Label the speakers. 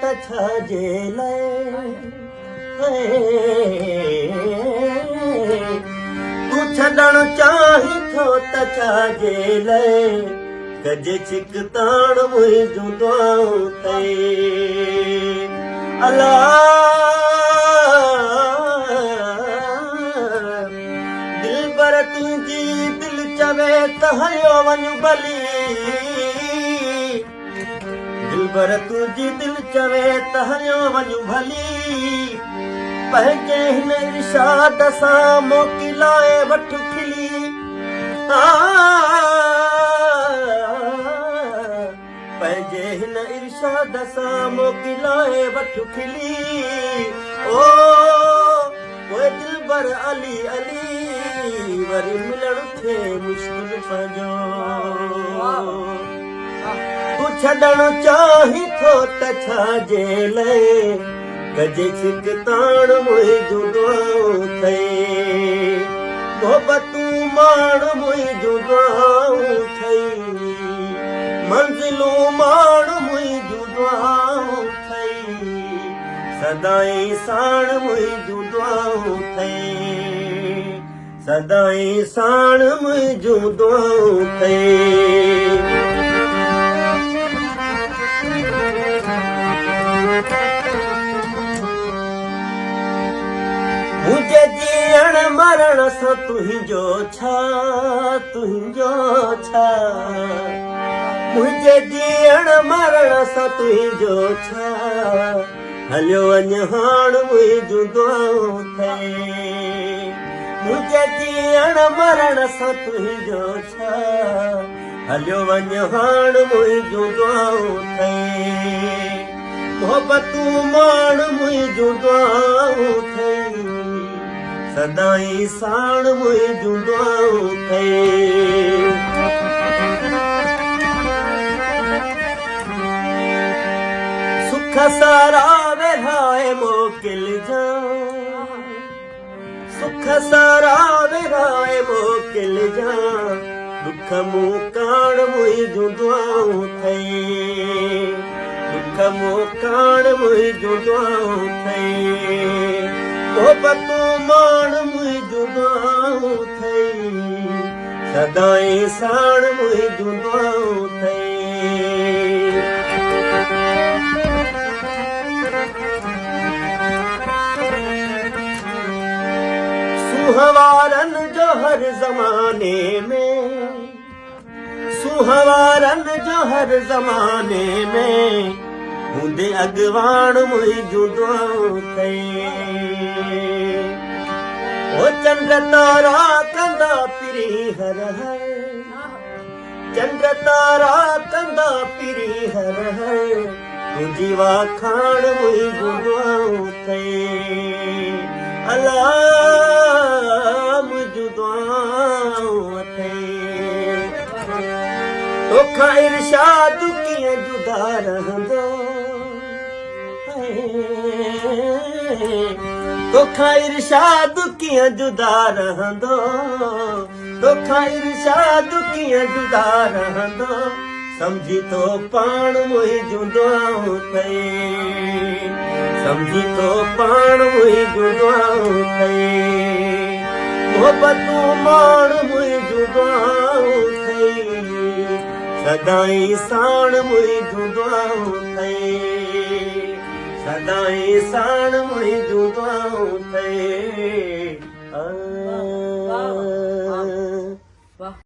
Speaker 1: त छाजे लाइ तूं छॾणु चाहीं थो त छाजे लाइ गजे छिक ताण मुंहिंजूं दुआऊं अथई अला दिलबर तुंहिंजी दिलि चवे त हलियो वञ भली दिलबर तुंहिंजी दिलि चवे त हलियो वञ भली पंहिंजे हिन इरशाद सां मोकिलाए वठु खिली पंहिंजे हिन इरशाद सां मोकिलाए वठु खिली ओ पोइ दिलबर अली अली वरी मिलणु थे मुश्किल पंहिंजो तूं छॾणु चाहीं थो त छाजे लाइ गजे छिक ताण मुंहिंजूं दुआऊं अथई मोहबतूं माण मुंहिंजूं दुआऊं अथई मंज़िलूं माण मुंहिंजूं दुआऊं अथई सदाईं साण मुंहिंजूं दुआऊं अथई सदाईं साण मुंहिंजूं दुआऊं अथई मुंहिंजे जीअण मरण सां तुंहिंजो छा तुंहिंजो छा मुंहिंजे जीअण मरण सां तुंहिंजो छा हलियो वञ हाण मुंहिंजूं दुआऊं अथई मुंहिंजे जीअण मरण सां तुंहिंजो छा हलियो वञ हाण मुंहिंजूं दुआऊं अथई मोहबतूं माण मुंहिंजूं दुआऊं अथई सदाईं साण मुंहिंजूं दुआऊं अथई सुख सारा विरहाए मोकिलिजां सुख सारा विरहाए मोकिलिजां दुख मूं काण मुंहिंजूं दुआऊं अथई दुख मूं काण मुंहिंजूं दुआऊं अथई मोहबतूं माण मुंहिंजूं दुआऊं अथई सदाईं साण मुंहिंजूं दुआऊं अथई सुहवारनि जो हर ज़माने में सुहवारनि जो हर ज़माने में हूंदे अॻवान मुंहिंजूं दुआऊं अथई ओ चंड तारा कंदा पिरी हर हर चंड तारा कंदा पिरी हर हर तुंहिंजी वाखाण मुंहिंजूं दुआऊं अथई अला मुंहिंजूं दुआऊं अथई तोखां इरशाद कीअं जुदा रहंदो तोखां इरशाद कीअं जुदा रहंदो तोखां इरशाद कीअं जुदा रहंदो समझी थो पाण मुंहिंजूं दुआऊं अथई समझी थो पाण मुंहिंजूं दुआऊं अथई मोहबतूं माण मुंहिंजूं दुआऊं अथई सदाईं साण मुंहिंजूं दुआऊं अथई सदाईं साण मुंहिंजूं दुआऊं